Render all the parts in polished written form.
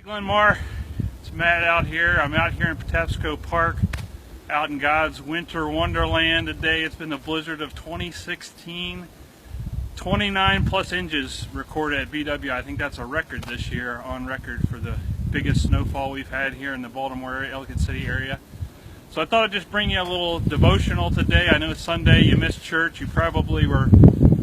Hey Glenmar, it's Matt out here. I'm out here in Patapsco Park, out in God's winter wonderland today. It's been the blizzard of 2016. 29 plus inches recorded at BW. I think that's a record this year, on record for the biggest snowfall we've had here in the Baltimore area, Ellicott City area. So I thought I'd just bring you a little devotional today. I know Sunday you missed church. You probably were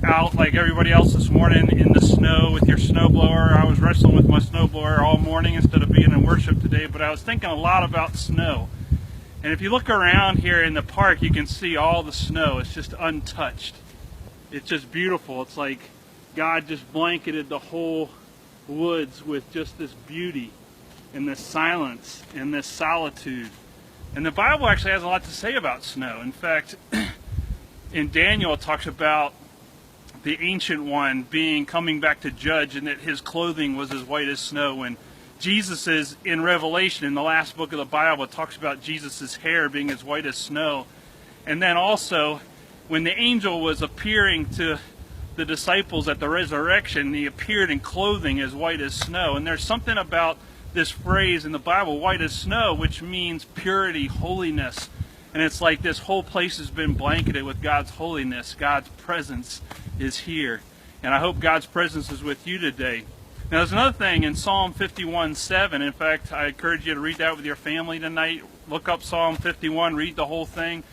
out like everybody else this morning in the snow with your snowblower. I was wrestling with my snowblower all morning instead of being in worship today, but I was thinking a lot about snow. And if you look around here in the park, you can see all the snow. It's just untouched. It's just beautiful. It's like God just blanketed the whole woods with just this beauty and this silence and this solitude. And the Bible actually has a lot to say about snow. In fact, in Daniel it talks about the Ancient One coming back to judge, and that his clothing was as white as snow. And Jesus is in Revelation, in the last book of the Bible, it talks about Jesus' hair being as white as snow. And then also, when the angel was appearing to the disciples at the resurrection, he appeared in clothing as white as snow. And there's something about this phrase in the Bible, white as snow, which means purity, holiness. And it's like this whole place has been blanketed with God's holiness. God's presence is here. And I hope God's presence is with you today. Now there's another thing in Psalm 51:7. In fact, I encourage you to read that with your family tonight. Look up Psalm 51, read the whole thing.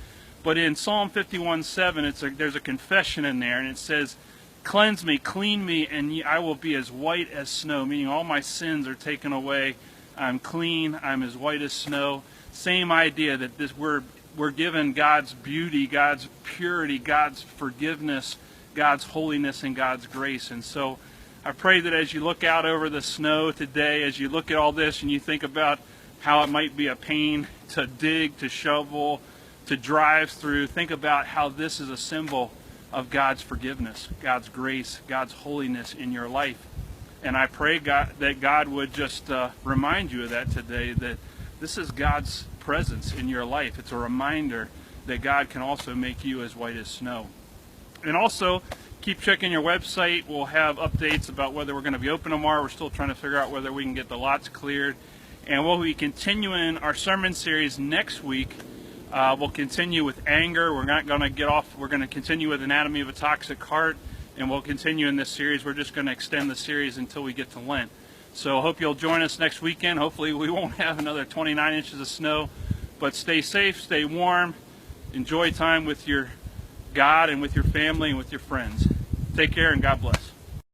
But in Psalm 51:7, there's a confession in there, and it says, "Cleanse me, clean me, and I will be as white as snow," meaning all my sins are taken away. I'm clean, I'm as white as snow. Same idea that we're given God's beauty, God's purity, God's forgiveness, God's holiness, and God's grace. And so I pray that as you look out over the snow today, as you look at all this and you think about how it might be a pain to dig, to shovel, to drive through, think about how this is a symbol of God's forgiveness, God's grace, God's holiness in your life. And I pray that God would just remind you of that today, that this is God's presence in your life. It's a reminder that God can also make you as white as snow. And also, keep checking your website. We'll have updates about whether we're going to be open tomorrow. We're still trying to figure out whether we can get the lots cleared. And we'll be continuing our sermon series next week. We'll continue with anger. We're not going to get off. We're going to continue with Anatomy of a Toxic Heart, and we'll continue in this series. We're just going to extend the series until we get to Lent. So I hope you'll join us next weekend. Hopefully we won't have another 29 inches of snow, but stay safe, stay warm, enjoy time with your God and with your family and with your friends. Take care and God bless.